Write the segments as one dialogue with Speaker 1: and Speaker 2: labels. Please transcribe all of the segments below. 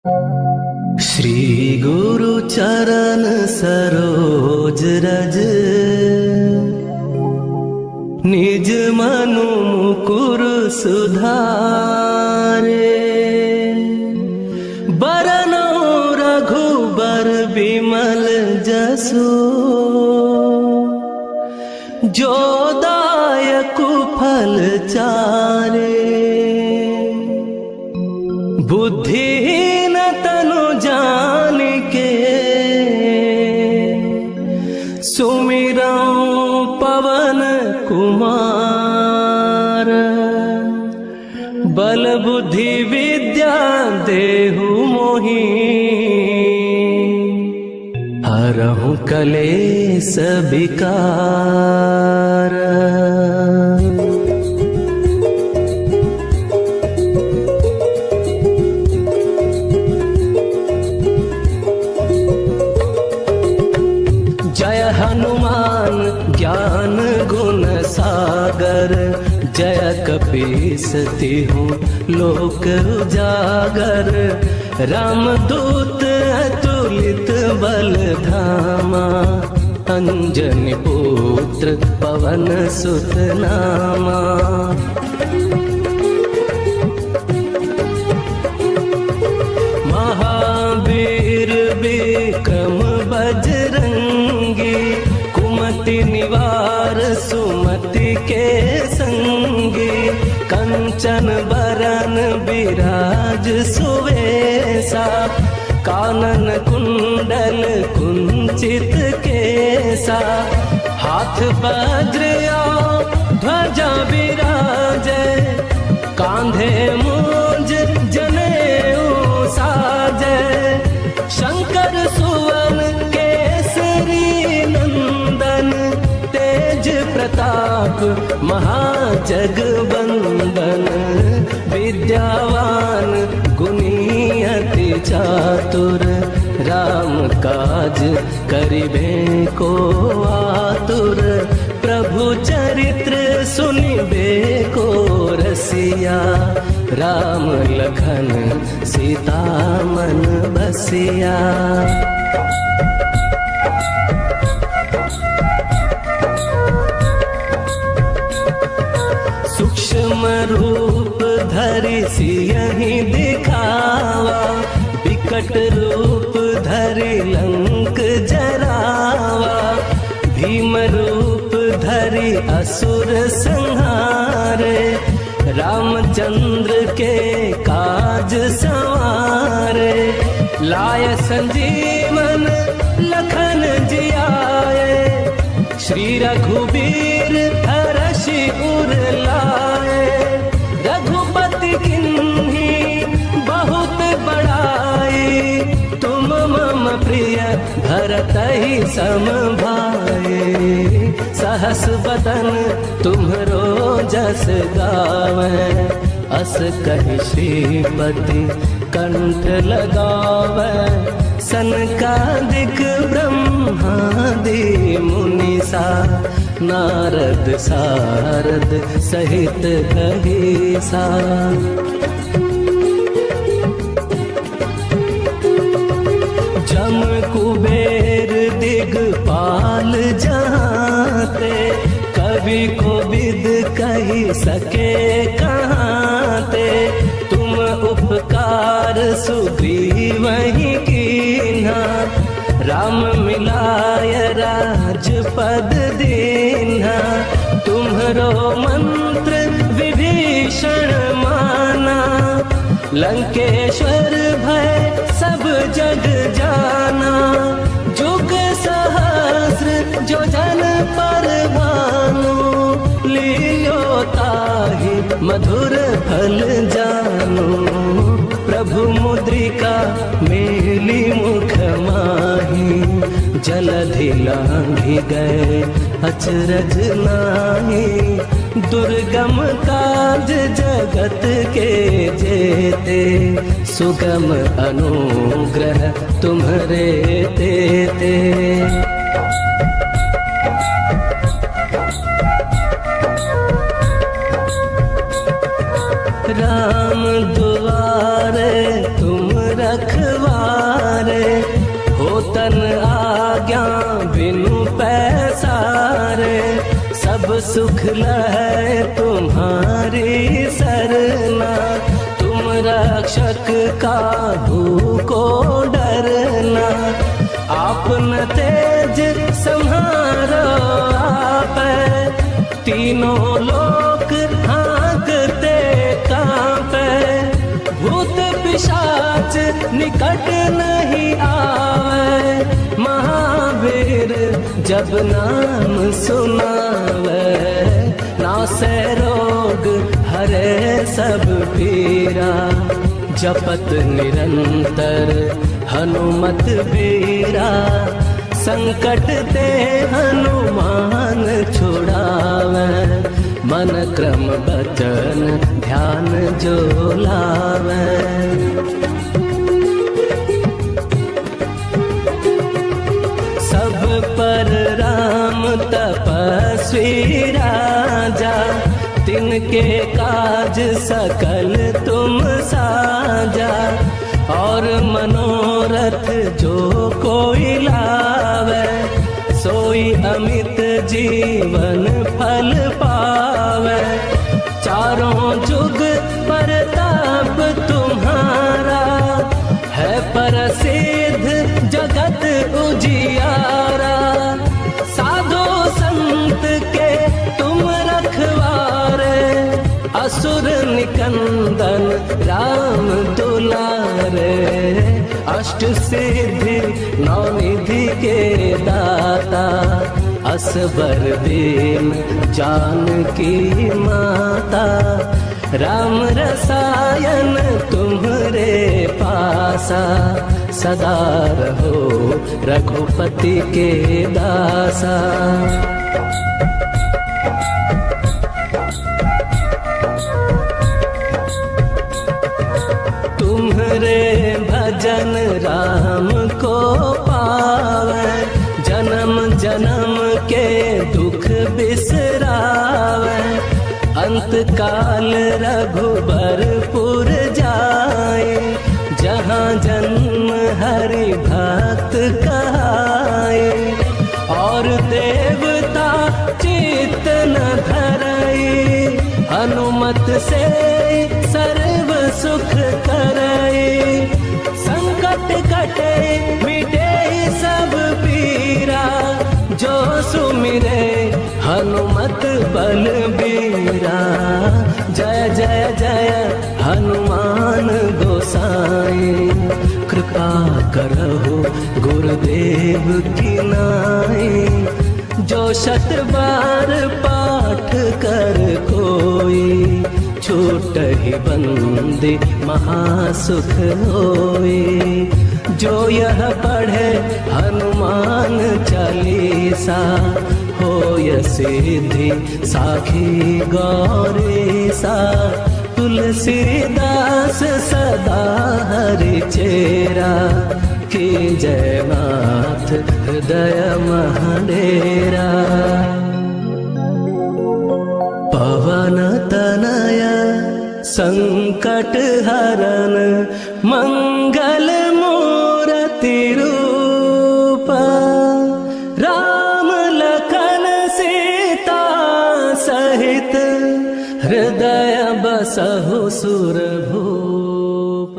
Speaker 1: श्री गुरु चरण सरोज रज, निज मनु मुकुर सुधारे। बरनौ रघुबर बिमल जसु, जो दायक फल चारे। बुद्धिहीन तनु जानिके, सुमिरौ पवन कुमार। बल बुद्धि विद्या देहु मोहि, हरहु कलेस विकार। जय हनुमान ज्ञान गुण सागर, जय कपीस तिहु लोक उजागर। रामदूत अतुलित बल धामा, अंजनी पुत्र पवन सुत नामा। महावीर विक्रम बजरंगी, कुमति निवार सुमति के संगी। कंचन बरन बिराज सुवेशा, कानन कुंडल कुंचित केसा। हाथ वज्र ध्वजा विराजे, कांधे मूंज जनेऊ साजे। शंकर सुवन केसरी नंदन, तेज प्रताप महाजगवंदन। विद्यावान गुणी अति चातुर, राम काज करिबे को आतुर। प्रभु चरित्र सुनिबे को रसिया, राम लखन सीता मन बसिया। सूक्ष्म रूप धरि सियहि दिखावा, विकट रूप धरि लंक जरावा। भीम रूप धरि असुर संहारे, रामचंद्र के काज संवारे। लाय संजीवन लखन जियाए, श्री रघुबीर हरषि उर लाए। रघुपति किन्ही बहुत बड़ाई, तुम मम प्रिय भरतहि सम भाई। सहस बदन तुम्हरो जस गावै, अस कहि श्रीपति कंठ लगावै। सनकादिक ब्रह्मादि मुनीसा, नारद सारद सहित कहीसा। जम कुबेर दिगपाल जहाँते, कवि कोविद कही सके कहाँते। तुम उपकार सुग्रीवहि कीन्हा, राम मिलाय राजपद दीन्हा। तुम्हरो मंत्र विभीषण माना, लंकेश्वर भय सब जग जाना। जुग सहस्र जो जन पर भानु, लील्यो ताहि मधुर फल जानु। प्रभु मुद्रिका मेली मुख माही, जलधि लांघि गए अचरज नाहि। दुर्गम काज जगत के जेते, सुगम अनुग्रह तुम्हरे तेते। राम दुआरे तुम रख सुख लहे तुम्हारी सरना, तुम रक्षक काहू को डरना। आपन तेज सम्हारो आप, तीनों लोक हाँकते कांपे। भूत पिशाच निकट नहीं आवे, महावीर जब नाम सुनावे। नासे रोग हरे सब पीरा, जपत निरंतर हनुमत बीरा। संकट ते हनुमान छुड़ावे, मन क्रम बचन ध्यान जो लावे। सब पर राम तपस्वी राजा, तिनके काज सकल तुम साजा। और मनोरथ जो कोई लावे, सोई अमित जीवन फल पावे। चारों जुग परताप तुम्हारा, है प्रसिद्ध जगत उजियारा। साधु संत के तुम रखवारे, असुर निकंदन राम दुलारे। अष्ट सिद्धि नौ निधि के दाता, असबर दीन जानकी माता। राम रसायन तुम्हरे पासा, सदा रहो रघुपति के दासा। तुम्हरे भजन राम को पावे, जन्म जन्म के दुख बिसरावे। अंत काल रघुबरपुर जाए, जहाँ जन्म हरि भक्त कहाए। और देवता चित्त न धरई, हनुमत से सर्व सुख करई। संकट कटे मिटे सब पीरा, जो सुमिरे हनुमत बलबीरा। जय जय जय हनुमान गोसाई, कृपा करहु गुरुदेव की नाई। जो शत बार पाठ कर कोई, छूटहि बंदे महासुख होई। जो यह पढ़े हनुमान चालीसा, होय सिद्धि साखी गौरीसा। तुलसीदास सदा हरि चेरा, की जय नाथ हृदय महडेरा। पवन तनय संकट हरन, मंगल मूर्ति रूप। राम लखन सीता सहित, हृदय बसहु सुरभूप।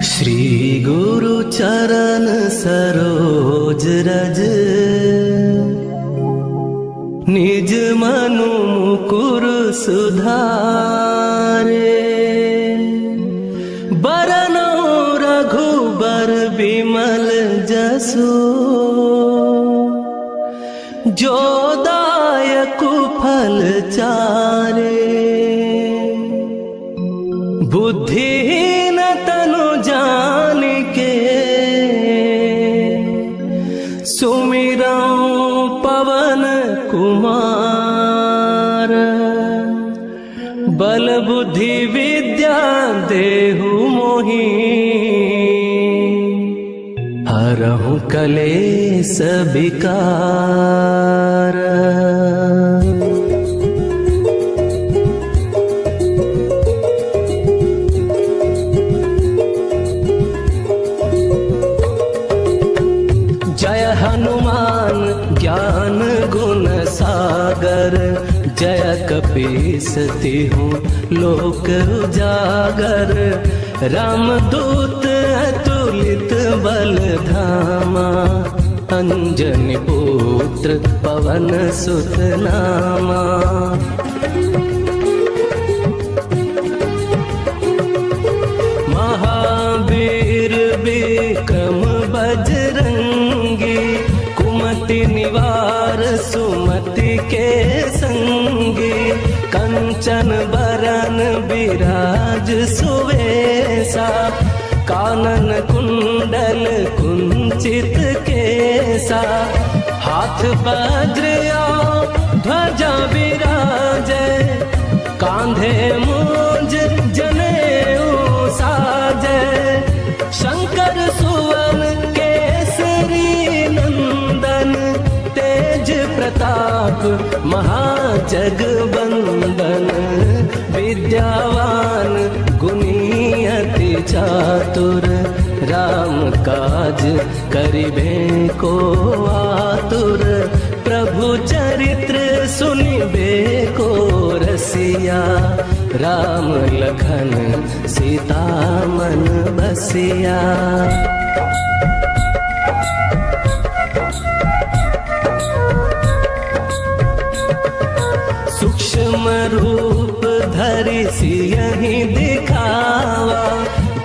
Speaker 1: श्री गुरु चरण सरोज रज, निज मनु मुकुर सुधारे। बरनौ रघुबर बिमल जसु, जो दायक फल चारे। बुद्धिहीन तनु जानिके, सुमिरौ पवन कुमार। बल बुद्धि विद्या देहु मोहि, हरहु कलेस विकार। जय हनुमान ज्ञान गुण कपीसती हूँ लोक उजागर, रामदूत अतुलित बल धामा, अंजनी पुत्र पवन सुत नामा। महावीर विक्रम बजरंगी, कुमति निवार सुमति के संगी, कंचन बरन विराज सुवेशा, कानन कुंडल कुंचित केसा, हाथ वज्र ध्वजा विराजे, कांधे मूंज जनेऊ साजे, शंकर सुवन केसरी नंदन, तेज प्रताप महाजगबंदन, विद्यावान गुणी अति चातुर, राम काज करिबे को आतुर, प्रभु चरित्र सुनिबे को रसिया, राम लखन सीता मन बसिया। सूक्ष्म रूप धरि सियहि दिखावा,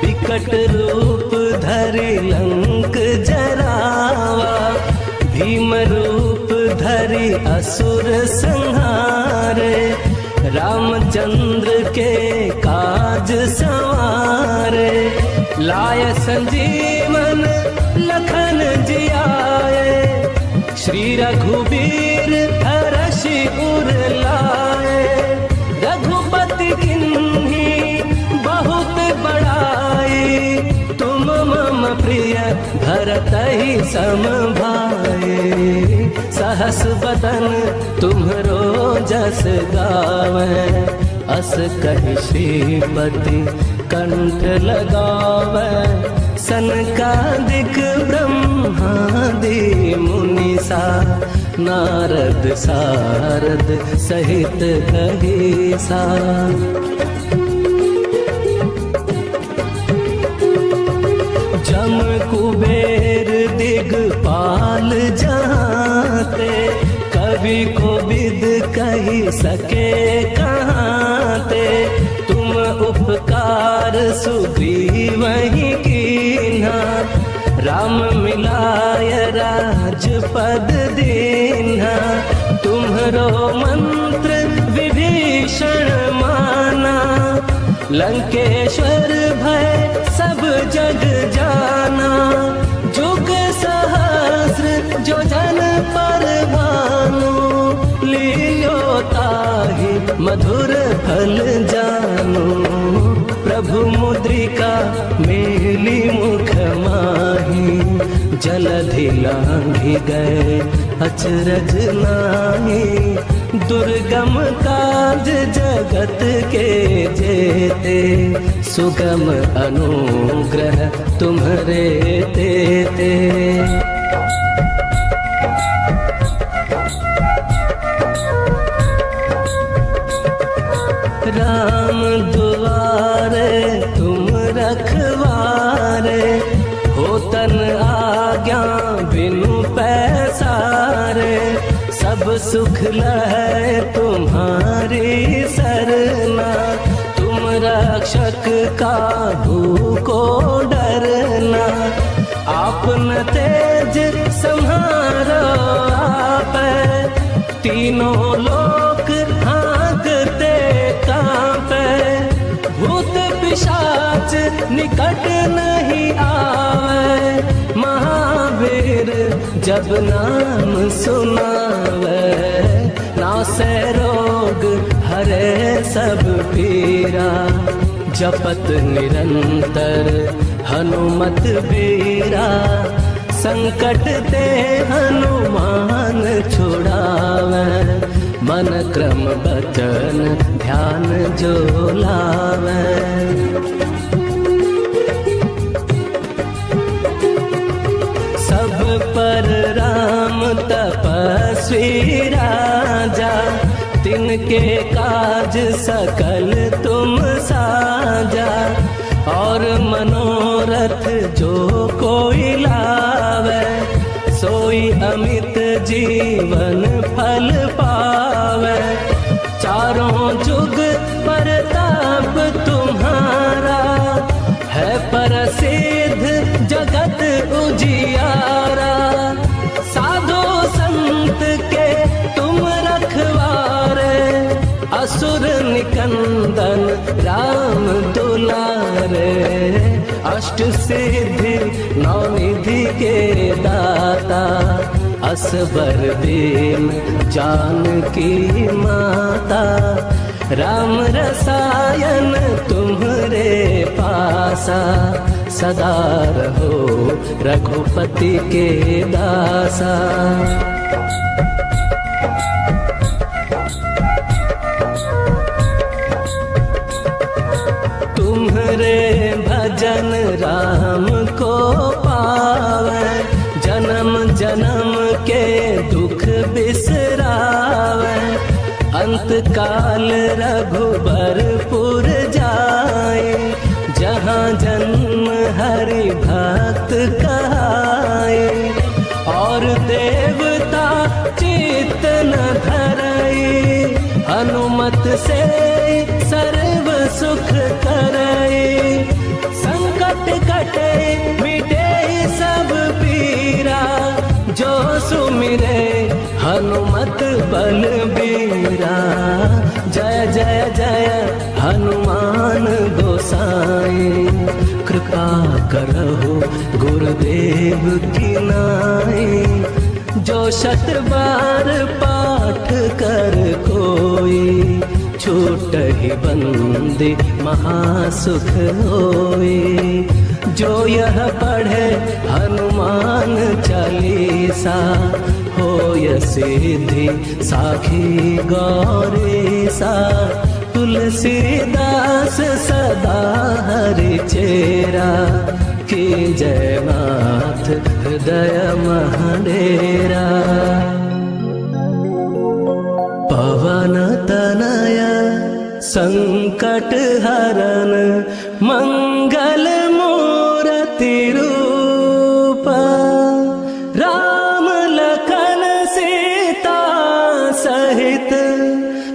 Speaker 1: विकट रूप धरि लंक जरावा, भीम रूप धरि असुर संहारे, रामचंद्र के काज सवारे, लाय संजीवन लखन जियाए, श्री रघुबीर हरषि उर लाए, रघुपति किन्ही बहुत बड़ाई, तुम मम प्रिय भरतहि सम भाई, सहस बदन तुम्हरो जस गावे, अस कहि श्रीपति कंठ लगावे, सनकादिक ब्रह्मादि मुनीसा, नारद सारद सहित कहीसा। जम कुबेर दिगपाल जाते, कवि को विद कही सके कहाते, तुम उपकार सुग्रीवहि कीन्हा, राम मिलाय राजपद दीन्हा, तुम्हरो मंत्र विभीषण माना, लंकेश्वर भय सब जग जाना, जुग सहस्र जो जन पर भानु, लियो ताहि मधुर फल जानु, प्रभु मुद्रिका मेली मुख माही, जलधि लांघि गए अचरज नाहि, दुर्गम काज जगत के जेते, सुगम अनुग्रह तुम्हरे तेते। राम दुआरे तुम रखवारे, होतन आज्ञा बिनु पैसारे, सब सुख लहै तुम्हारी सरना, तुम रक्षक काहू को डरना, आपन तेज सम्हारो आपै, तीनों लोक हाँकते कांपै, भूत पिशाच निकट नहीं आवे, महावीर जब नाम सुनावे, नासै रोग हरे सब पीरा, जपत निरंतर हनुमत बीरा, संकट ते हनुमान छुड़ावे, मन क्रम बचन ध्यान जो लावे। सब पर राम तपस्वी राजा, तिनके का सकल तुम साजा, और मनोरथ जो कोई लावे, सोई अमित जीवन फल पावे। चारों जुग परताप तुम्हारा, है प्रसिद्ध जगत उजियारा। साधु संत के तुम रखवारे, असुर निकंदन राम दुलारे। अष्ट सिद्धि नौ निधि के दाता, असबर दीन जानकी माता। राम रसायन तुम्हरे पासा, सदा रहो रघुपति के दासा। तुम्हरे भजन राम को पावे, जन्म जन्म के दुख बिसरावे। अंत काल रघुबरपुर जाए, जहाँ जन्म हरि भक्त कहाए। और देवता चित्त न धरई, हनुमत से सर्व सुख करई। संकट कटे मिटे सब पीरा, जो सुमिरे हनुमत बलबीरा। जय जय जय हनुमान गोसाई, कृपा करहु गुरुदेव की नाई। जो शत बार पाठ कर कोई, छूटहि बंदी महासुख होई। जो यह पढ़े हनुमान चालीसा, होय सिद्धि साखी गौरीसा। तुलसीदास सदा हरि चेरा, की जय नाथ हृदय महडेरा। पवन तनय संकट हरन, मंगल मूर्ति रूप। राम लखन सीता सहित,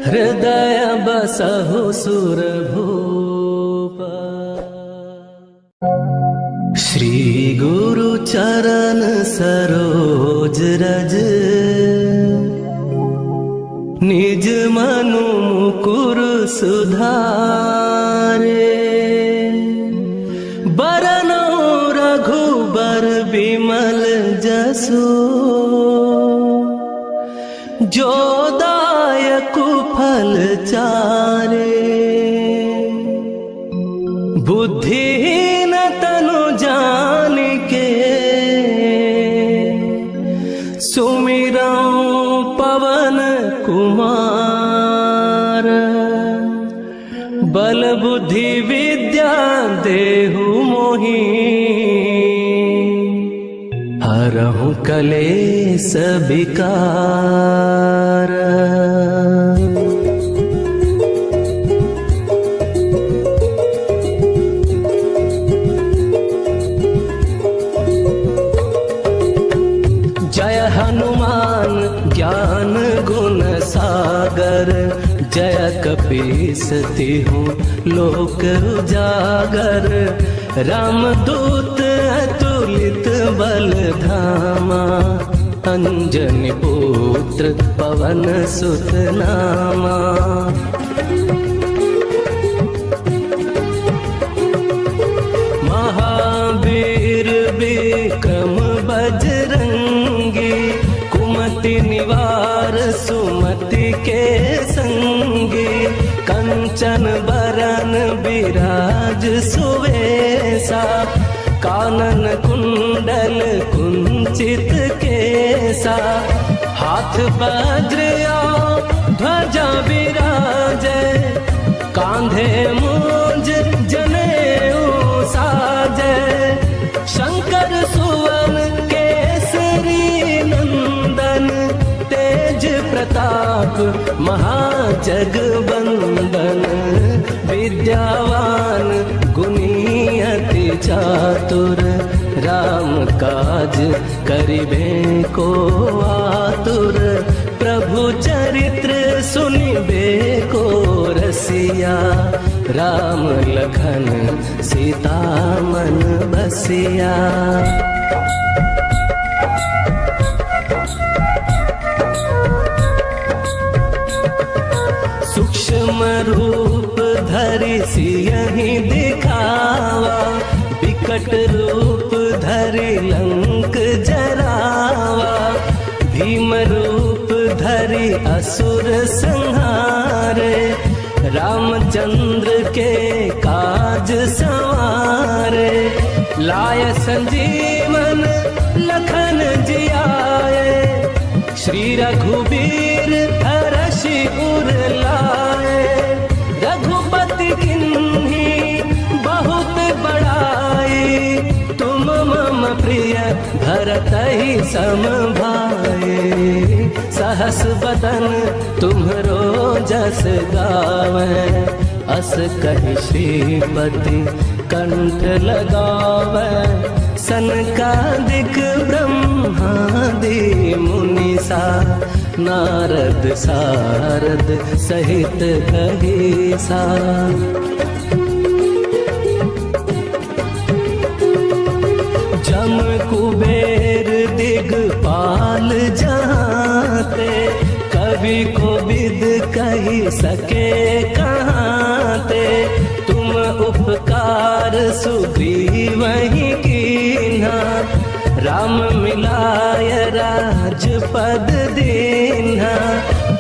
Speaker 1: हृदय बसहु सुरभूप। श्री गुरु चरण सरोज रज, निज मनु मुकुर सुधारे। बरनौ रघुबर बिमल जसु, जो दायकु फल चारे। बुद्धिहीन तनु जानिके, सुमिरौ पवन कुमार। बल बुद्धि विद्या देहु मोहि, हरहु कलेस विकार। जय हनुमान ज्ञान गुण सागर, जय कपीस तिहु लोक उजागर। रामदूत अतुलित बल धामा, अंजनी पुत्र पवन सुत नामा। महावीर विक्रम बजरंगी, कुमति निवार सुमति के संगी। कंचन बरन विराज सुवेसा, कानन कुंडल कुंचित केसा। हाथ वज्र ध्वजा विराजे, कांधे मूंज जनेऊ साजे। शंकर सुवन केसरी नंदन, तेज प्रताप महाजगबंदन। जगबंदन विद्यावान गुणी अति चातुर, राम काज करिबे को आतुर, प्रभु चरित्र सुनिबे को रसिया, राम लखन सीता मन बसिया। सूक्ष्म रूप धरि सियहि दिखावा, विकट रूप धरि लंक जरावा, भीम रूप धरि असुर संहारे, रामचंद्र के काज संवारे, लाय संजीवन लखन जियाए, श्री रघुबीर हरषि उर लाए, रघुपति किन्ही बहुत बड़ाई, तुम मम प्रिय भरतहि सम भाई, सहस बदन तुम्हरो जस गावै, अस कहि श्रीपति कंठ लगावै, सनकादिक ब्रह्मादि मुनीसा, नारद सारद सहित कहीसा। जम कुबेर दिगपाल जहाँते, कवि को विद कही सके कहाँते, तुम उपकार सुग्रीवहि कीन्हा, राम मिलाय राजपद दीन्हा,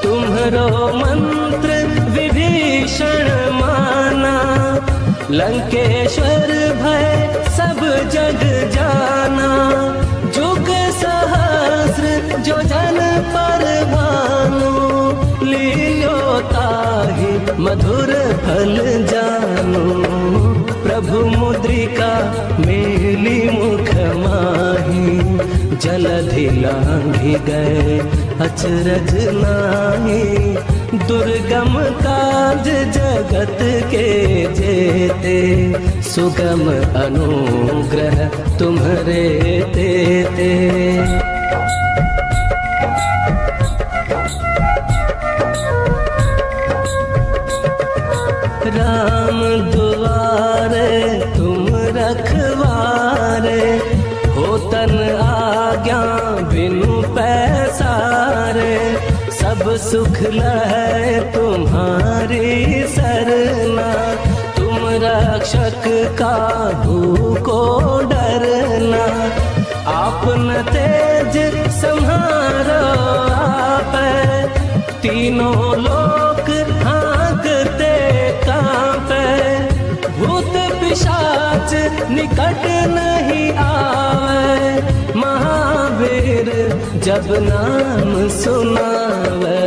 Speaker 1: तुम्हरो मंत्र विभीषण माना, लंकेश्वर भय सब जग जाना, जुग सहस्र जो जन पर भानु, लील्यो ताहि मधुर फल जानु, प्रभु मुद्रिका मेली मुख माही, जलधि लांघि गए अचरज नाहि, दुर्गम काज जगत के जेते, सुगम अनुग्रह तुम्हरे तेते। राम दुआरे तुम रखवारे, होतन आज्ञा बिनु पैसारे, सब सुख लहै तुम्हारी सरना, तुम रक्षक काहू को डरना, आपन तेज सम्हारो आपै, तीनों लोक हाँकते कांपै, भूत पिशाच निकट नहीं आवे, महावीर जब नाम सुनावे,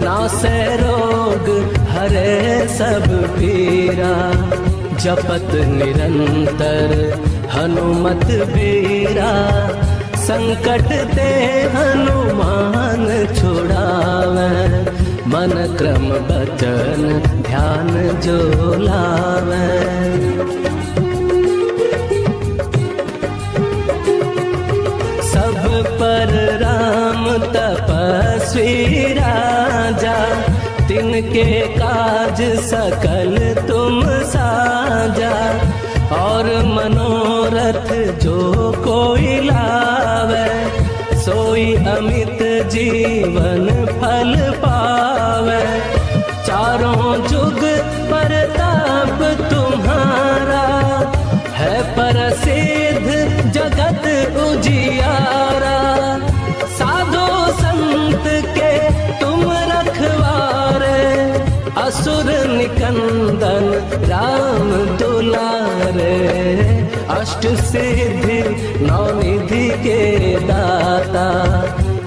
Speaker 1: नासै रोग हरे सब पीरा, जपत निरंतर हनुमत बीरा, संकट ते हनुमान छुड़ावे, मन क्रम बचन ध्यान जो लावे। सब पर राम तपस्वी राजा, तिनके काज सकल तुम साजा, और मनोरथ जो कोई लावे, सोई अमित जीवन फल पावे, चारों जुग परताप तुम्हारा, है प्रसिद्ध जगत उजियारा, साधु संत के तुम रखवारे, असुर निकंदन राम दुलारे, अष्ट सिद्धि नौ निधि के दाता,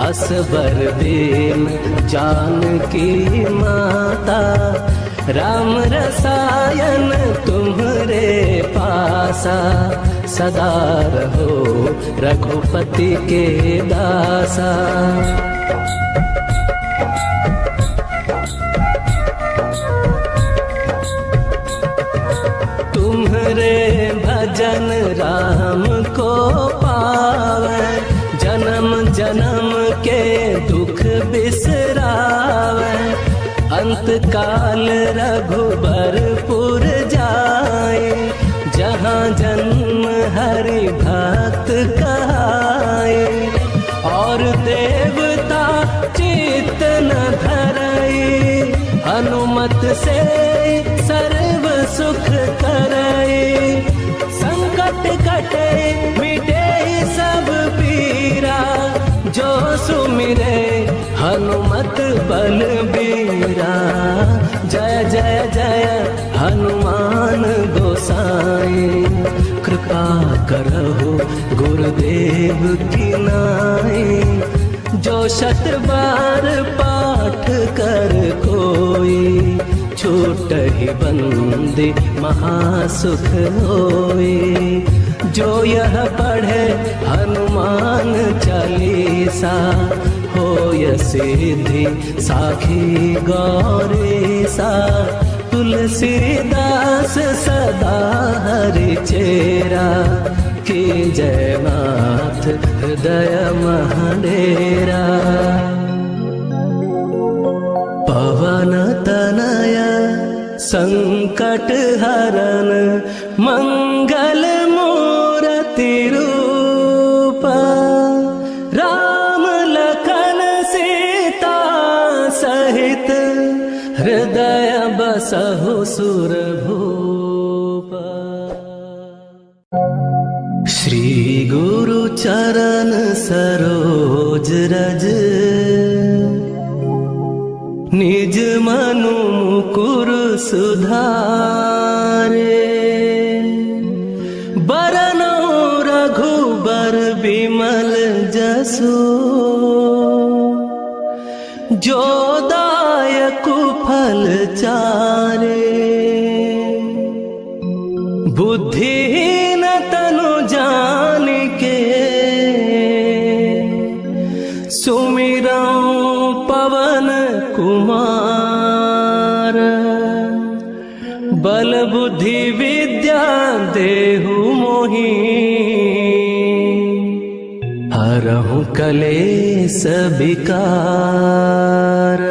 Speaker 1: असबर दीन जानकी माता, राम रसायन तुम्हरे पासा, सदा रहो रघुपति के दासा। भजन राम को पावे, जन्म जन्म के दुख बिसरावे। अंत काल रघुबरपुर जाए, जहाँ जन्म हरि भक्त कहाए। और देवता चित्त न धरई, हनुमत से सर्व सुख करई। संकट कटे मिटे सब पीरा, जो सुमिरे हनुमत बलबीरा। जय जय जय हनुमान गोसाई, कृपा करहु गुरुदेव की नाई। जो शत बार पाठ कर कोई, छूटहि बंदी महासुख होई। जो यह पढ़े हनुमान चालीसा, होय सिद्धि साखी गौरीसा। तुलसीदास सदा हरि चेरा, की जय नाथ हृदय महडेरा। पवन तनय संकट हरन, मंगल मूर्ति रूप। राम लखन सीता सहित, हृदय बसहु सुरभूप। श्री गुरु चरण सरोज रज, निज मनु मुकुर सुधारे। बरनौ रघुबर बिमल जसु, जो दायकु फल चारे। बुद्धिहीन तनु जानिके, सुमिरौ पवन कुमार। बल बुद्धि विद्या देहु मोहि, हरहु कलेस विकार।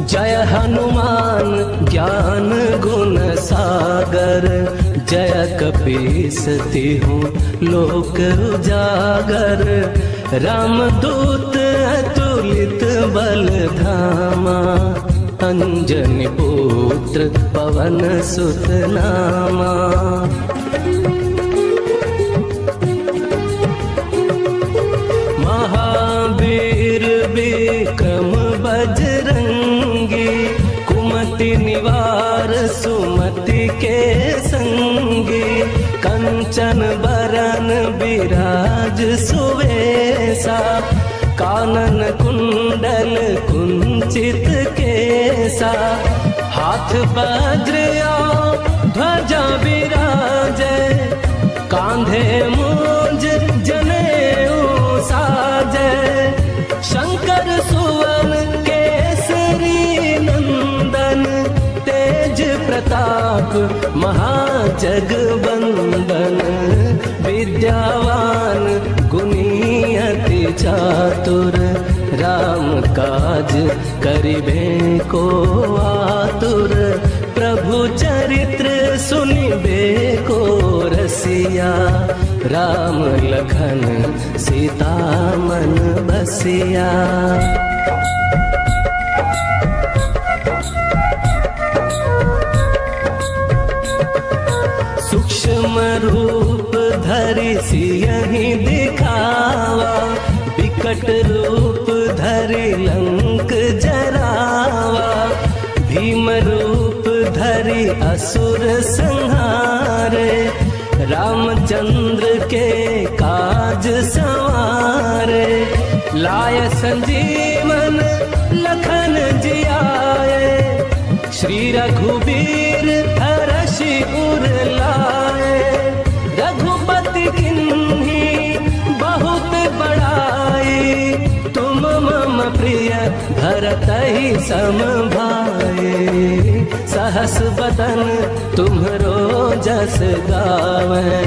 Speaker 1: जय हनुमान ज्ञान गुण सागर, जय कपीस तिहु लोक उजागर। रामदूत अतुलित बल धामा, अंजनी पुत्र पवन सुत नामा। महावीर विक्रम बजरंगी, कुमति निवार सुमति के संगी। कंचन बरन बिराज सुवेसा, कानन कुंडल कुंचित केसा। हाथ वज्र ध्वजा विराजे, कांधे मूंज जनेऊ साजे। शंकर सुवन केसरी नंदन, तेज प्रताप महाजगवंदन। विद्यावान गुणी अति चातुर, राम काज करिबे को आतुर। प्रभु चरित्र सुनिबे को रसिया, राम लखन सीता मन बसिया। सूक्ष्म रूप धरि सियहि दिखावा, विकट रूप धरि लंक जरावा। भीम रूप धरि असुर संहारे, रामचंद्र के काज संवारे। लाय संजीवन लखन जियाए, श्री रघुबीर हरषि उर लाए। रघुपति किन्ही बहुत बड़ाई, करत ही समभाए, सहस बदन तुम्हरो जस गावे,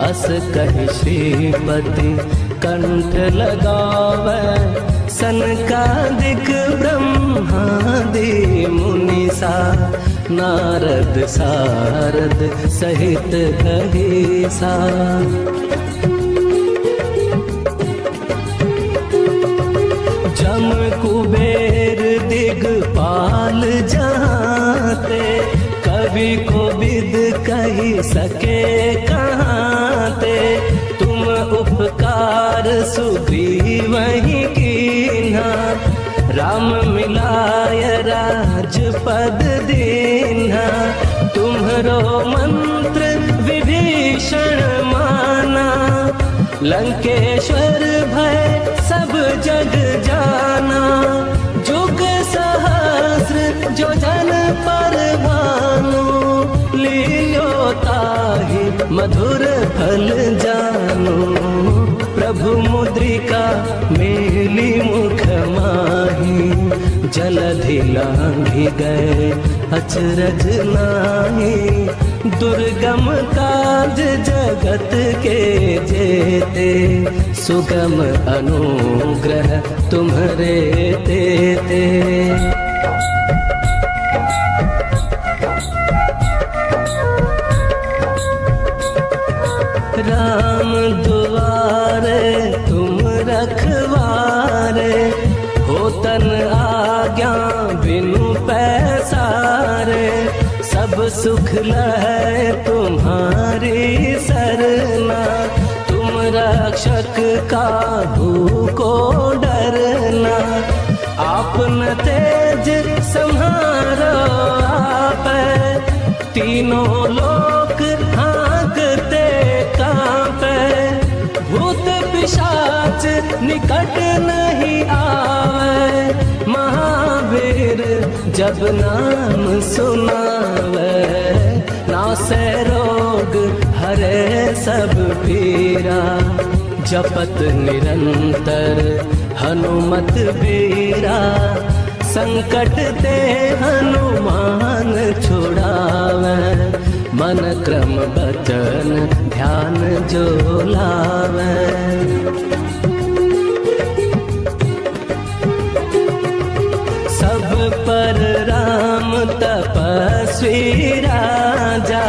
Speaker 1: अस कहि श्रीपति कंठ लगावे, सनकादिक ब्रह्मादि मुनिसा, नारद सारद सहित कहिसा। जम कुबेर दिगपाल जाते, कवि को विद कही सके कहाते, तुम उपकार सुग्रीव ही कीन्हा, राम मिलाय राजपद दीन्हा, तुम्हरो मंत्र विभीषण माना, लंकेश्वर भय सब जग जाना, जुग सहस्र जो जन पर भानु, लील्यो ताहि मधुर फल जानु, प्रभु मुद्रिका मेली मुख माही, जलधि लांघि गए अचरज नाहि, दुर्गम काज जगत के जेते, सुगम अनुग्रह तुम्हरे तेते। राम दुआरे तुम रखवारे, होतन आज्ञा बिनु पैसारे, सब सुख लहै तुम्हारी सरना, तुम रक्षक काहू को डरना, आपन तेज सम्हारो आपै, तीनों लोक हाँकते कांपै, भूत पिशाच निकट नहीं आवे, महावीर जब नाम सुनावे, नासै रोग हरे सब पीरा, जपत निरंतर हनुमत बीरा, संकट ते हनुमान छुड़ावे, मन क्रम बचन ध्यान जो लावे। सब पर राम तपस्वी राजा,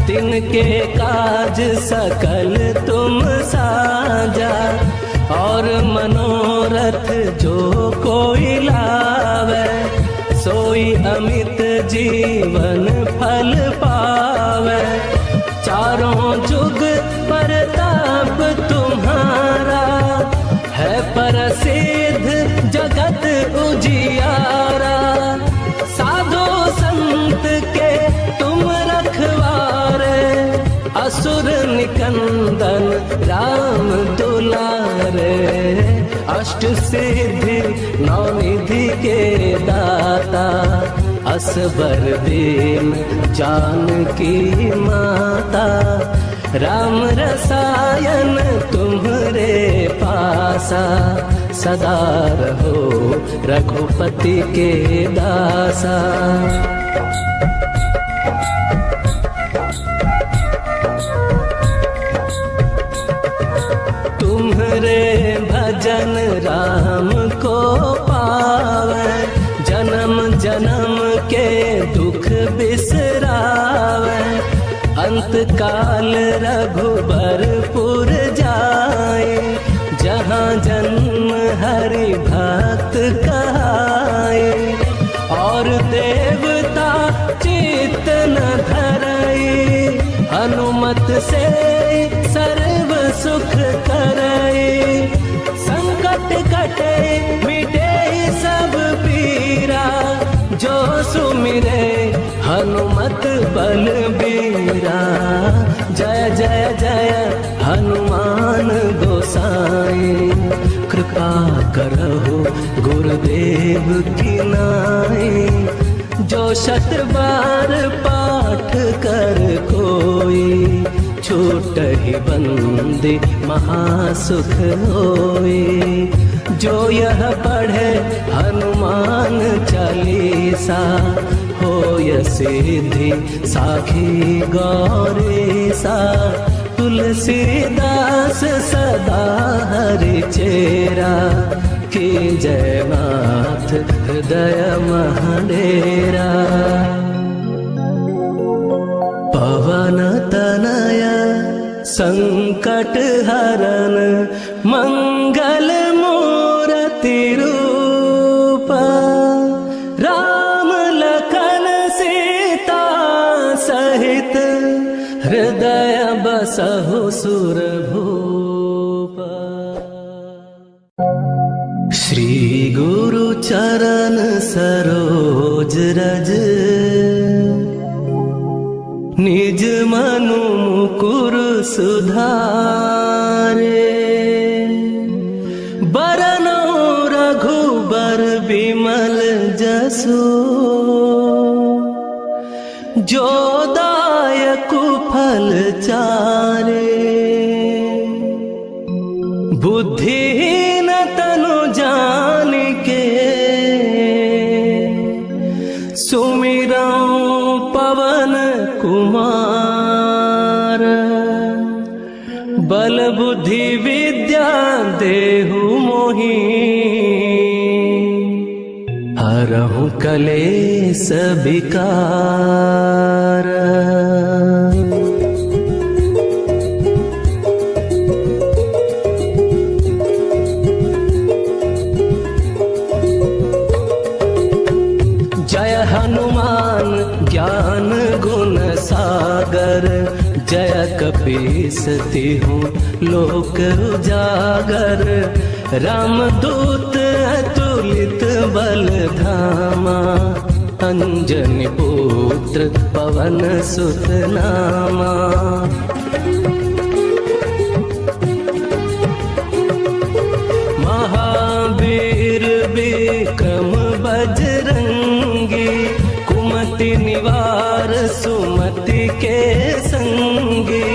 Speaker 1: तिनके काज सकल तुम साजा, और मनोरथ जो कोई लावे, सोई अमित जीवन फल पावे, चारों जुग परताप तुम्हारा, है प्रसिद्ध जगत उजियारा, साधु संत के तुम रखवारे, असुर निकंदन राम दुलारे, अष्ट सिद्धि नौ निधि के दाता, असबर दीन जानकी माता, राम रसायन तुम्हरे पासा, सदा रहो रघुपति के दासा। तुम्हरे भजन राम को पावे, जन्म जन्म के दुख बिसरावे, अंत काल रघुबरपुर जाए, जहाँ जन्म हरि भक्त कहाए, और देवता चित्त न धरई, हनुमत से सर्व सुख करई, संकट कटे मिटे सब पीरा, जो सुमिरे हनुमत बलबीरा। जय जय जय हनुमान गोसाई, कृपा करहु गुरुदेव की नाई, जो शत बार पाठ कर कोई, छूटहि बंदी महासुख होई। जो यह पढ़े हनुमान चालीसा, होय सिद्धि साखी गौरीसा। तुलसीदास सदा हरि चेरा, की जय नाथ हृदय महडेरा। पवन तनय संकट हरन, मंगल मूर्ति रूप। राम लखन सीता सहित, हृदय बसहु सुरभूप। श्री गुरु चरण सरोज रज, निज मनु मुकुर सुधारे। बरनौ रघुबर बिमल जसु, जो दायक फल चारे। बुद्धिहीन तनु जानिके, सुमिरौ पवन कुमार। बल बुद्धि विद्या देहु मोहि, हरहु कलेस विकार। जय हनुमान ज्ञान गुण सागर, जय कपीस तिहु लोक उजागर। रामदूत अतुलित बल धामा, अंजनी पुत्र पवन सुत नामा। महावीर विक्रम बजरंगी, कुमति निवार सुमति के संगी।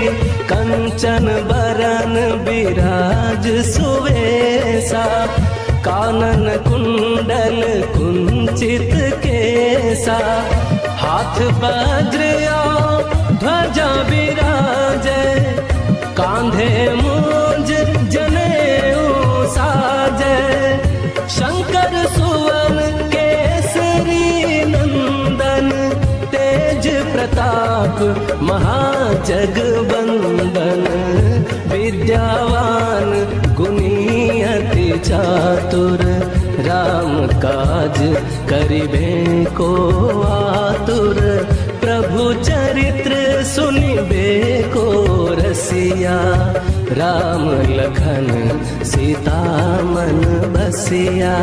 Speaker 1: कंचन बरन बिराज सुवेसा, कानन कुंडल कुंचित केसा। हाथ वज्र ध्वजा विराजे, कांधे मूंज जनेऊ साजे। शंकर सुवन केसरी नंदन, तेज प्रताप महाजगवंदन। विद्यावान गुणी अति चातुर, राम काज करिबे को आतुर। प्रभु चरित्र सुनिबे को रसिया, राम लखन सीता मन बसिया।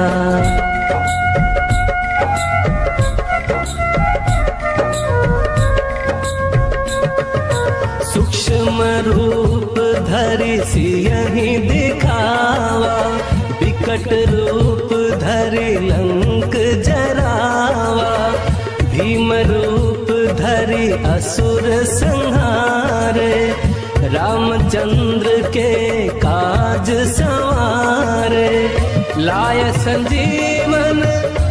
Speaker 1: सूक्ष्म रूप धरि सियहि दिखावा, विकट रूप धरि लंक जरावा। भीम रूप धरि असुर संहारे, रामचंद्र के काज सवारे। लाय संजीवन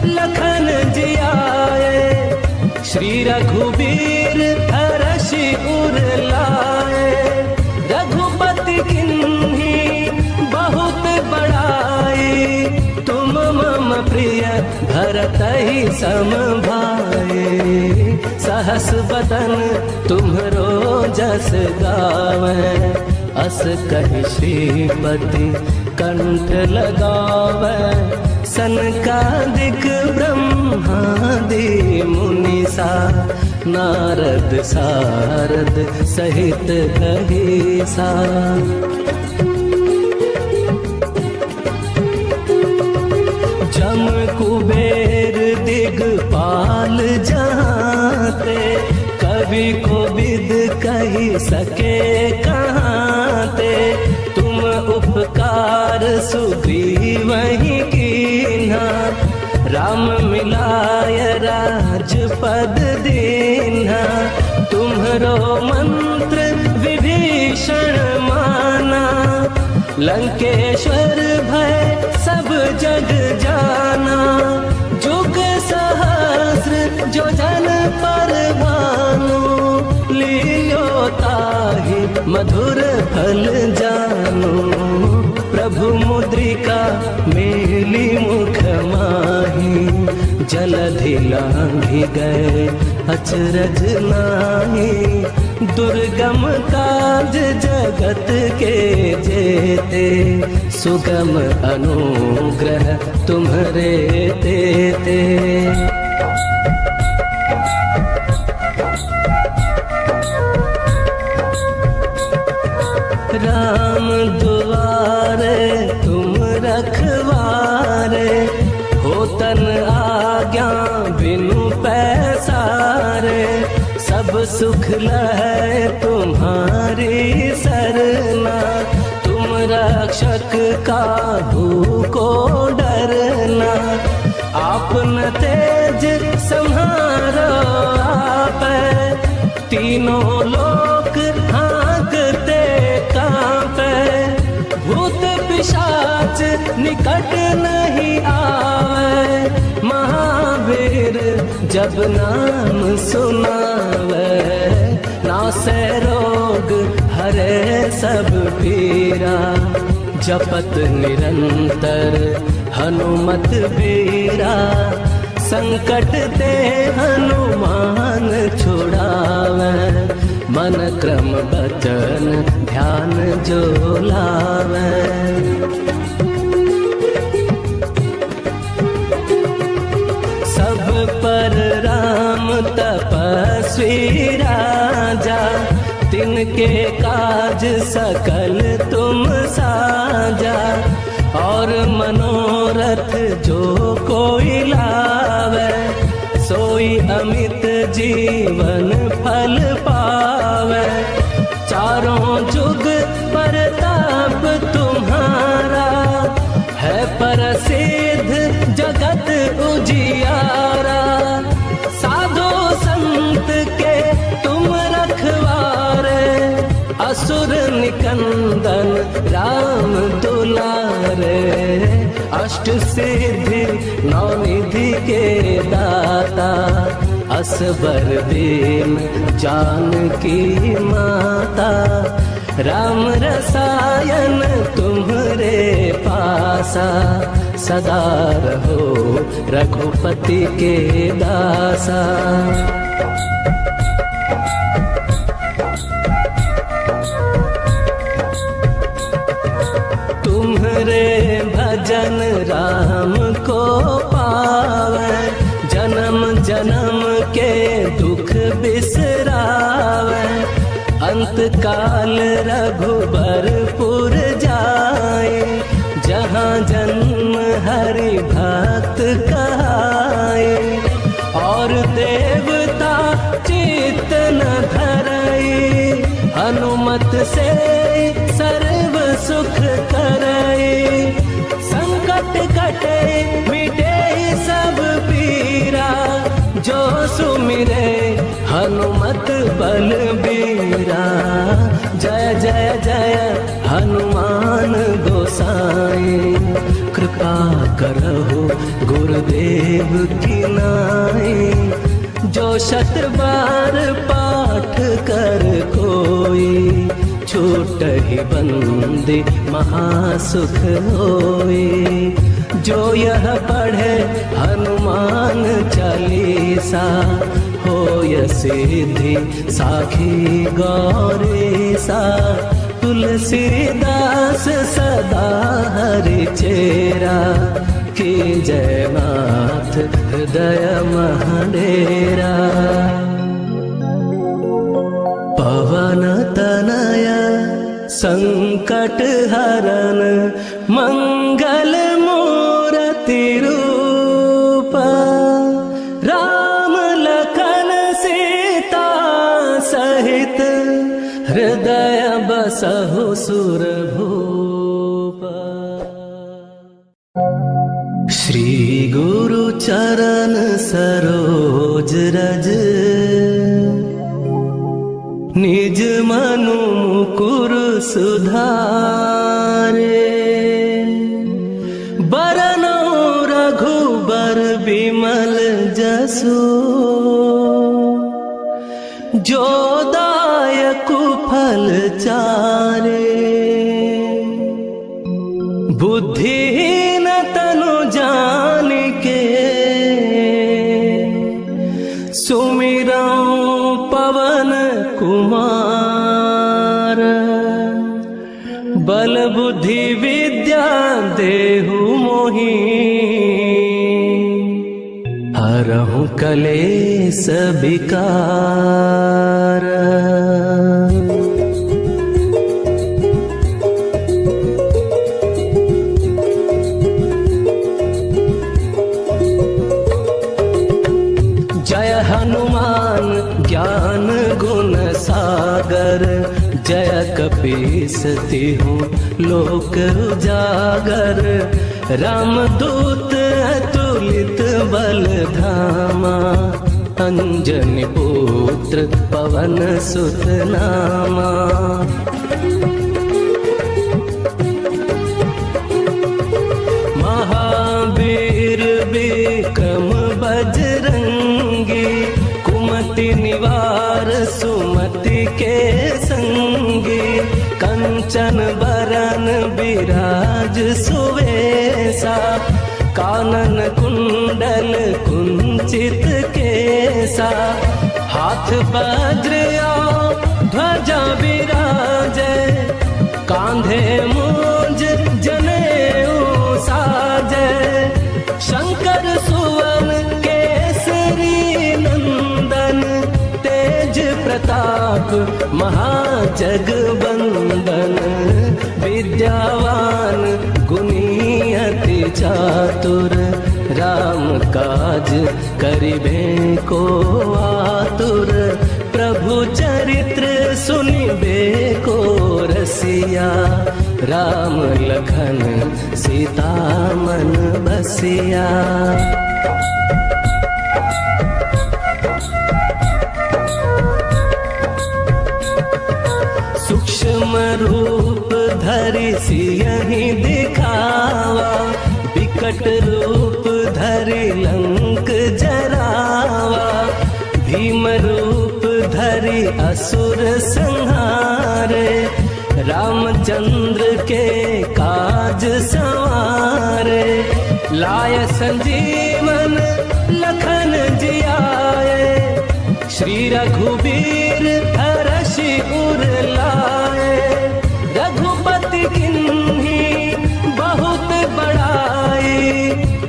Speaker 1: लखन जियाए, श्री रघुबीर हरषि उर लाए। रघुपति किन्ही बहुत बड़ाई, तुम मम प्रिय भरतहि सम भाई। सहस बदन तुम्हरो जस गावै, अस कहि श्रीपति कंठ लगावै। सनकादिक ब्रह्मादि मुनीसा, नारद सारद सहित कहीसा। जम कुबेर दिगपाल जाते, कवि को विद कही सके कहाते। तुम उपकार सुग्रीवहि कीन्हा, राम मिलाय राजपद दीन्हा। तुम्हरो मंत्र विभीषण माना, लंकेश्वर भय सब मधुर फल जानो। प्रभु मुद्रिका मेली मुख माही, जलधि लांघि गए अचरज नाही। दुर्गम काज जगत के जेते, सुगम अनुग्रह तुम्हरे तेते। राम दुआरे तुम रखवारे, हो तन आज्ञा बिनु पैसारे। सब सुख लहै तुम्हारी सरना, तुम रक्षक काहू को डरना। आपन तेज सम्हारो आपै, तीनों लोक हाँकते कांपे। भूत पिशाच निकट नहीं आवे, महावीर जब नाम सुनावे। नासै रोग हरे सब पीरा, जपत निरंतर हनुमत बीरा। संकट ते हनुमान छुड़ावे, मन क्रम बचन ध्यान जो लावे। सब पर राम तपस्वी राजा, तिनके काज सकल तुम साजा। और मनोरथ जो कोई लावे, सोई अमित जीवन फल पावे। चारों जुग परताप तुम्हारा, है प्रसिद्ध जगत उजियारा। साधु संत के तुम रखवारे, असुर निकंदन राम दुलारे। अष्ट सिद्धि नौ निधि के दाता, असबर दीन जानकी माता। राम रसायन तुम्हरे पासा, सदा रहो रघुपति के दासा। तुम्हरे भजन राम को पावे, जन्म जन्म के दुख बिसरावे। अंत काल रघुबरपुर जाए, जहाँ जन्म हरि भक्त कहाए। और देवता चित्त न धरई, हनुमत से सर्व सुख करई। संकट कटे मिटे सब पीरा, जो सुमिरे हनुमत बलबीरा। जय जय जय हनुमान गोसाई, कृपा करहु गुरुदेव की नाई। जो शत बार पाठ कर कोई, छूटहि बंदी महासुख होई। जो यह पढ़े हनुमान चालीसा, होय सिद्धि साखी गौरीसा। तुलसीदास सदा हरि चेरा, की जय नाथ हृदय महडेरा। पवन तनय संकट हरन, मंगल मूर्ति रूप। राम लखन सीता सहित, हृदय बसहु सुरभूप। श्री गुरु चरण सरोज रज, निज मनु मुकुर सुधारे। बरनौ रघुबर बिमल जसु, जो दायक कुफल चारे। बुद्धिहीन तनु जान के सुमिरऊं पवन कुमार। बल बुद्धि विद्या देहु मोहि, हरहु कलेस विकार। जय हनुमान ज्ञान गुण सागर, जय कपीस तिहु लोक उजागर। रामदूत अतुलित बल धामा, अंजनी पुत्र पवन सुत नामा। महावीर विक्रम बजरंगी, कुमति निवार सुमति के संगी। कंचन बरन विराज सुवेसा, कानन कुंडल कुंचित केसा। हाथ वज्र ध्वजा विराजे, कांधे मूंज जनेऊ साजे। शंकर सुवन केसरी नंदन, तेज प्रताप महाजगवंदन। विद्यावान गुणी अति चातुर, राम काज करिबे को आतुर। प्रभु चरित्र सुनिबे को रसिया, राम लखन सीता मन बसिया। सूक्ष्म रूप धरि सियहि दिखावा, विकट रूप धरि लंक जरावा। भीम रूप धरि असुर संहारे, रामचंद्र के काज सवारे। लाय संजीवन लखन जियाए, श्री रघुबीर हरषि उर लाए। रघुपति किन्ही बहुत बड़ाई,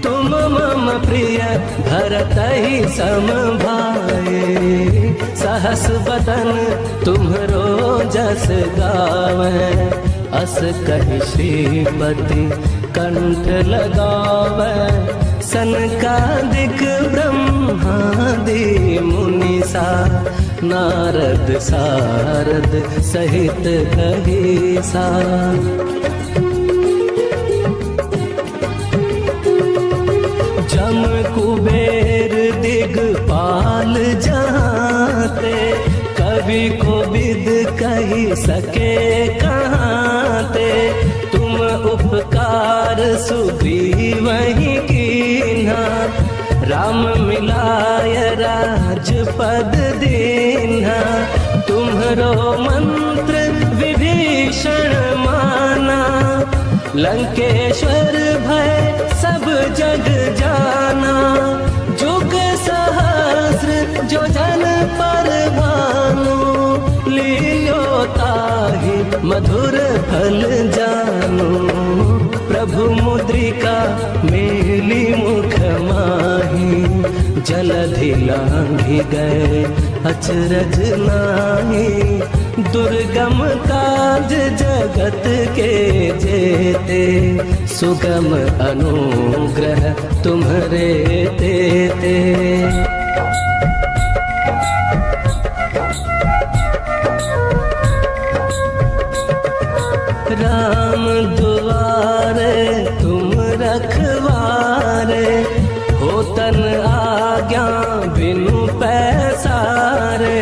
Speaker 1: तुम मम प्रिय भरतहि सम भाई। सहस बदन तुम्हरो जस गावै, अस कहि श्रीपति कंठ लगावै। सनकादिक ब्रह्मादि मुनीसा, नारद सारद सहित कहीसा। जम कुबेर दिगपाल जहाँते, कवि को विद कही सके कहाँते। तुम उपकार सुग्रीवहि कीन्हा, राम मिलाय राजपद दीन्हा। तुम्हरो मंत्र विभीषण माना, लंकेश्वर भय सब जग जाना। जुग सहस्र जो जन पर भानु, लील्यो ताहि मधुर फल जानु। प्रभु मुद्रिका मेली मुख माही, जलधि लांघि गए अचरज नाहि। दुर्गम काज जगत के जेते, सुगम अनुग्रह तुम्हरे तेते। राम दुआरे तुम रखवारे, होतन आज्ञा बिनु पैसारे।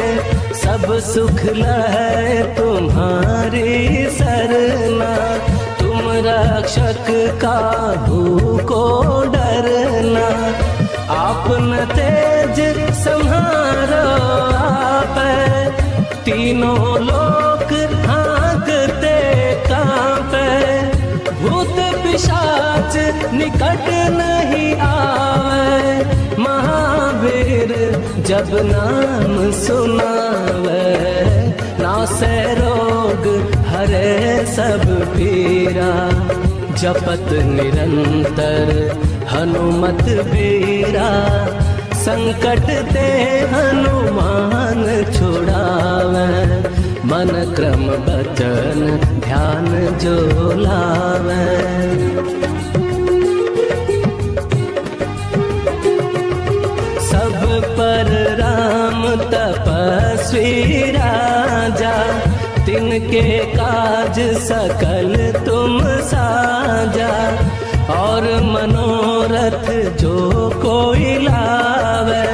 Speaker 1: सब सुख लहै तुम्हारी सरना, तुम रक्षक काहू को डरना। आपन तेज सम्हारो आपै, तीनों लोक हाँकते कांपे, भूत पिशाच निकट नहीं आवे, महावीर जब नाम सुनावे, नासे रोग हरे सब पीरा, जपत निरंतर हनुमत बीरा, संकट ते हनुमान छुड़ावे, मन क्रम बचन ध्यान जो लावे। सब पर राम तपस्वी राजा, तिनके काज सकल तुम साजा, और मनोरथ जो कोई लावे,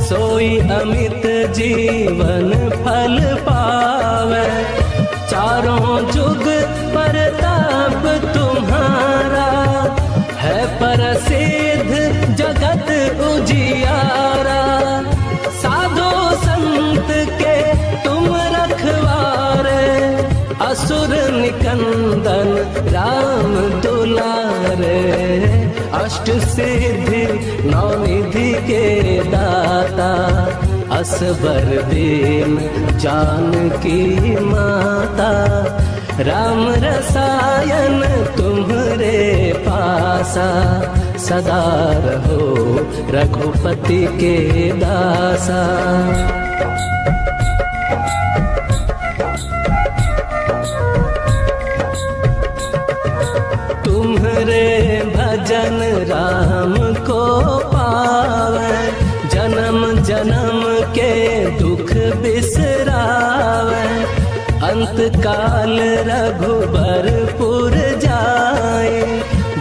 Speaker 1: सोई अमित जीवन फल पावे। चारों जुग परताप तुम्हारा, है प्रसिद्ध जगत उजियारा, साधु संत के तुम रखवारे, असुर निकंदन राम दुलारे, अष्ट सिद्धि नौ निधि के दाता, असबर दीन जानकी माता, राम रसायन तुम्हरे पासा, सदा रहो रघुपति के दासा। तुम्हरे भजन राम को पावे, जन्म जन्म के दुख बिसरावे, अंत काल रघुबरपुर जाए,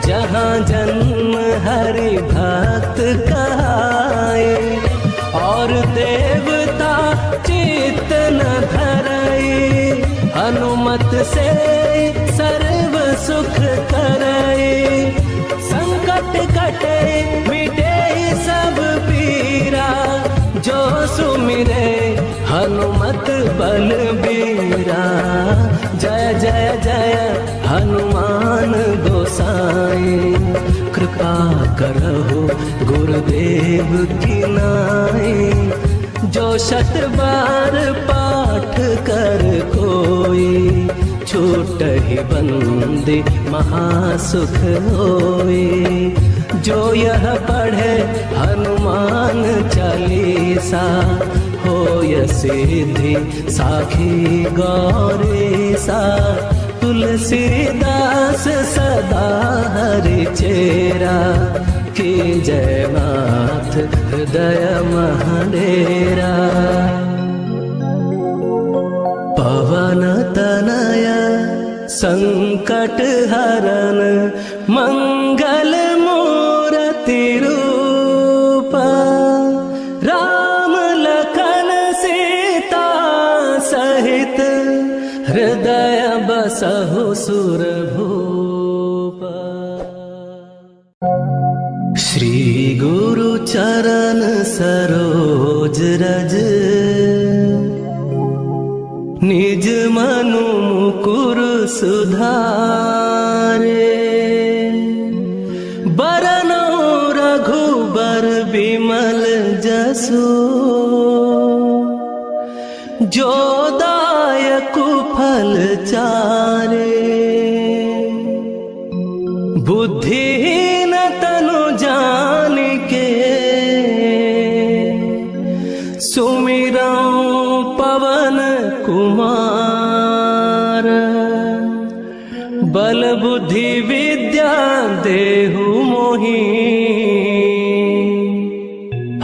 Speaker 1: जहाँ जन्म हरि भक्त कहाए, और देवता चित्त न धरई, हनुमत से सर्व सुख करई, संकट कटे मिटे सब पीरा, जो सुमिरे हनुमत बलबीरा। जय जय जय हनुमान गोसाई, कृपा करहु गुरुदेव की नाई, जो शत बार पाठ कर कोई, छूटहि बंदी महासुख होई। जो यह पढ़े हनुमान चालीसा, होय सिद्धि साखी गौरीसा। तुलसीदास सदा हरि चेरा, की जय नाथ हृदय महडेरा। पवन तनय संकट हरन, मंगल मूर्ति रूप, राम लखन सीता सहित, हृदय बसहु सुरभूप। श्री गुरु चरण सरोज रज, निज मनु मुकुर सुधारे। बरनौ रघुबर बिमल जसु, जो दायकु फल चारे। बुद्धिहीन तनु जानिके, सुमिरौ पवन कुमार। बल बुद्धि विद्या देहु मोहि,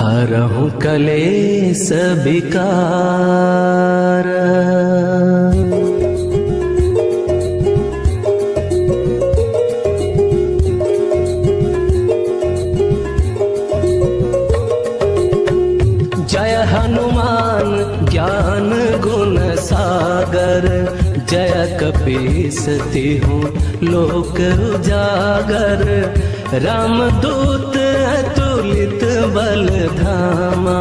Speaker 1: हरहु कलेस विकार। जय हनुमान ज्ञान गुण सागर, जय कपीस तिहुँ लोक उजागर। रामदूत अतुलित बल धामा,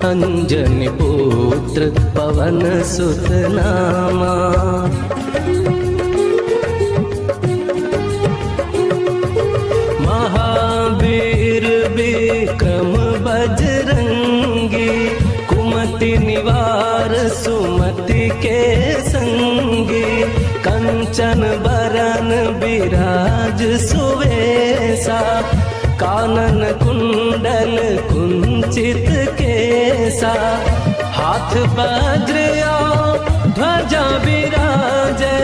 Speaker 1: अंजनी पुत्र पवन सुत नामा। महावीर विक्रम बजरंगी, कुमति निवार सुमति के संगी। कंचन बरन बिराज सुवेसा, कानन कुंडल कुंचित केसा। हाथ वज्र ध्वजा विराजे,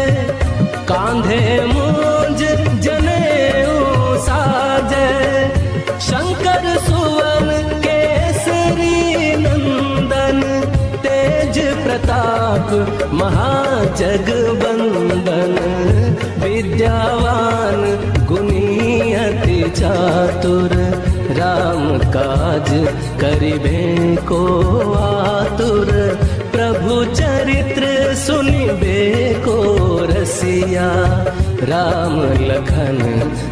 Speaker 1: कांधे मूंज जनेऊ साजे। शंकर सुवन केसरी नंदन, तेज प्रताप महाजगवंदन। विद्यावान गुणी अति चातुर, राम काज करिबे को आतुर। प्रभु चरित्र सुनिबे को रसिया, राम लखन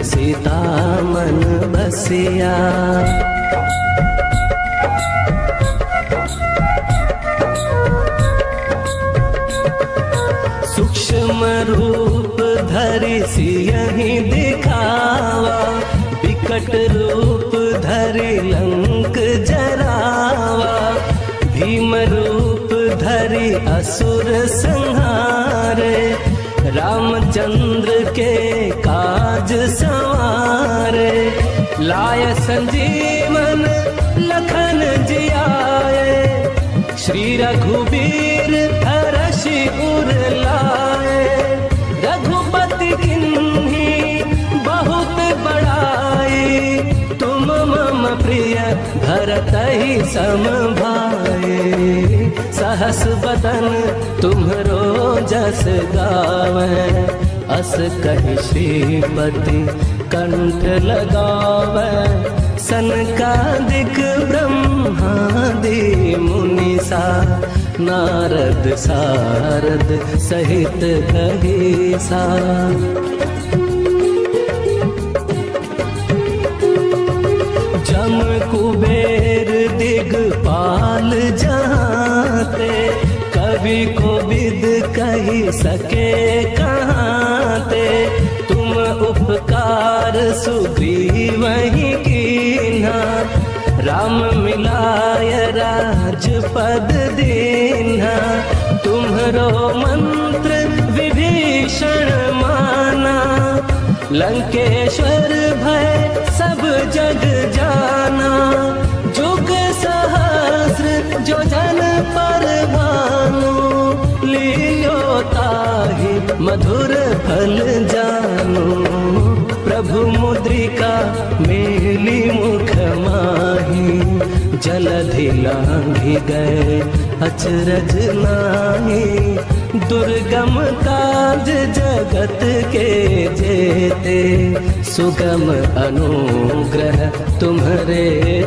Speaker 1: सीता मन बसिया। सूक्ष्म रूप धरि सियहि दिखावा, विकट रूप धरि लंक जरावा। भीम रूप धरि असुर संहारे, रामचंद्र के काज संवारे। लाय संजीवन लखन जियाए, श्री रघुबीर हरषि उर लाए। रघुपति किन्ही बहुत बड़ाई, तुम मम प्रिय भरतहि सम भाई। सहस बदन तुम्हरो जस गावै, अस कहि श्रीपति कंठ लगावै। सनकादिक ब्रह्मादि मुनीसा, नारद सारद सहित कहीसा। जम कुबेर दिगपाल जहाँते, कवि कोविद कही सके कहाँते। तुम उपकार सुग्रीवहि कीन्हा, राम मिलाय राजपद दीन्हा। तुम्हरो मंत्र विभीषण माना, लंकेश्वर भय सब जग जाना। जुग सहस्र जो जन पर भानु, लील्यो ताहि मधुर फल जानु। प्रभु मुद्रिका मेली मुख माही, जलधि लांघि गए अचरज नाहि। दुर्गम काज जगत के जेते, सुगम अनुग्रह तुम्हरे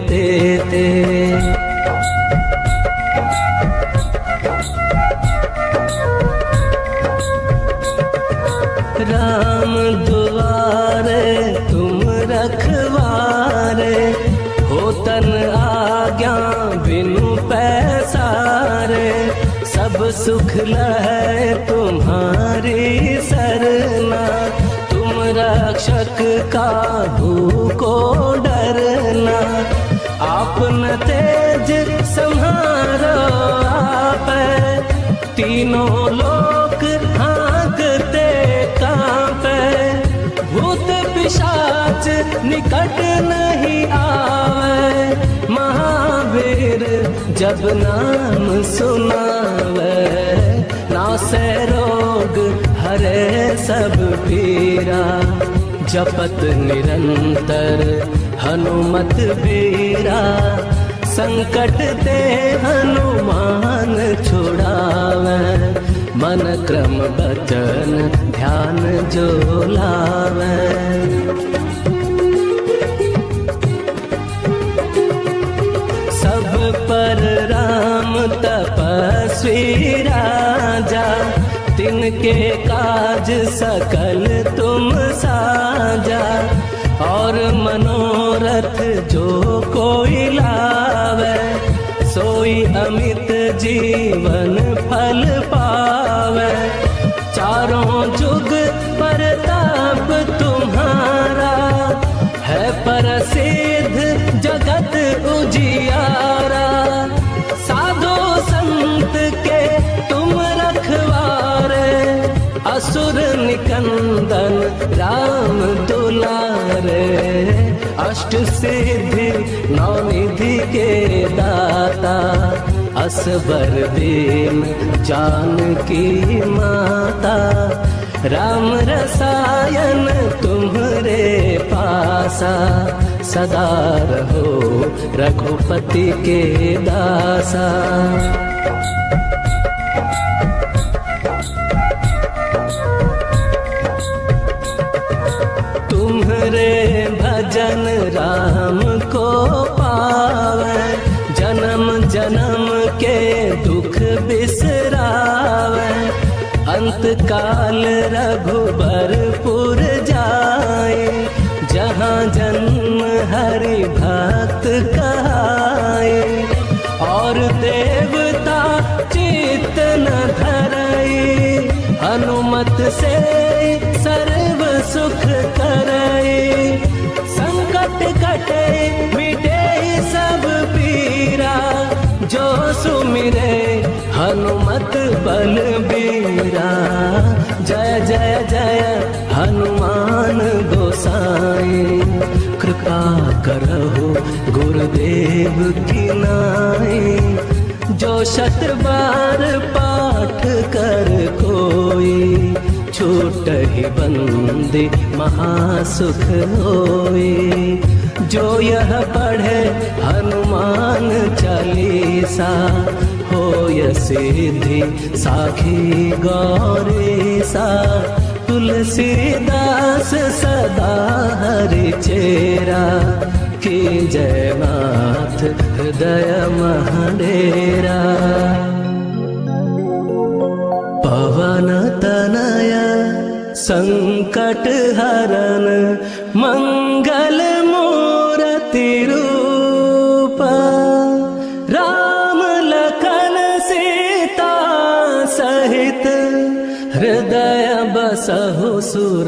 Speaker 1: तेते। राम दुआरे तुम रखवारे, होतन आज्ञा बिनु पैसारे। सब सुख लहै तुम्हारी सरना, तुम रक्षक काहू को डरना। आपन तेज सम्हारो आपै, तीनों लोक हाँकते कांपै। भूत पिशाच निकट नहीं आवे, महावीर जब नाम सुनावे। नासै रोग हरे सब पीरा, जपत निरंतर हनुमत बीरा। संकट ते हनुमान छुड़ावे, मन क्रम बचन ध्यान जो लावे। सब पर राम तपस्वी राजा, तिनके काज सकल तुम साजा। और मनोरथ जो कोई लावे, सोई अमित जीवन फल पावे। चारों जुग परताप तुम्हारा है प्रसिद्ध जगत उजियारा। साधु संत के तुम रखवारे, असुर निकंदन राम दुलारे। अष्ट सिद्धि नौ निधि के दाता, असबर दीन जानकी माता। राम रसायन तुम्हरे पासा, सदा रहो रघुपति के दासा। तुम्हरे भजन राम को पावे, जन्म जन्म के दुख बिसरावे। अंत काल रघुबरपुर जाए, जहाँ जन्म हरि भक्त कहाए। और देवता चित्त न धरई, हनुमत से सर्व सुख करई। संकट कटे मिटे सब पीरा, जो सुमिरे हनुमत बलबीरा। जय जय जय हनुमान गोसाई, कृपा करहु गुरुदेव की नाई। जो शत बार पाठ कर कोई, छूटहि बंदी महासुख होई। जो यह पढ़े हनुमान चालीसा, होय सिद्धि साखी गौरीसा। तुलसीदास सदा हरि चेरा, की जयनाथ हृदय महडेरा। पवन तनय संकट हरन, मंगल मूर्ति रूप। राम लखन सीता सहित, हृदय बसहु सुर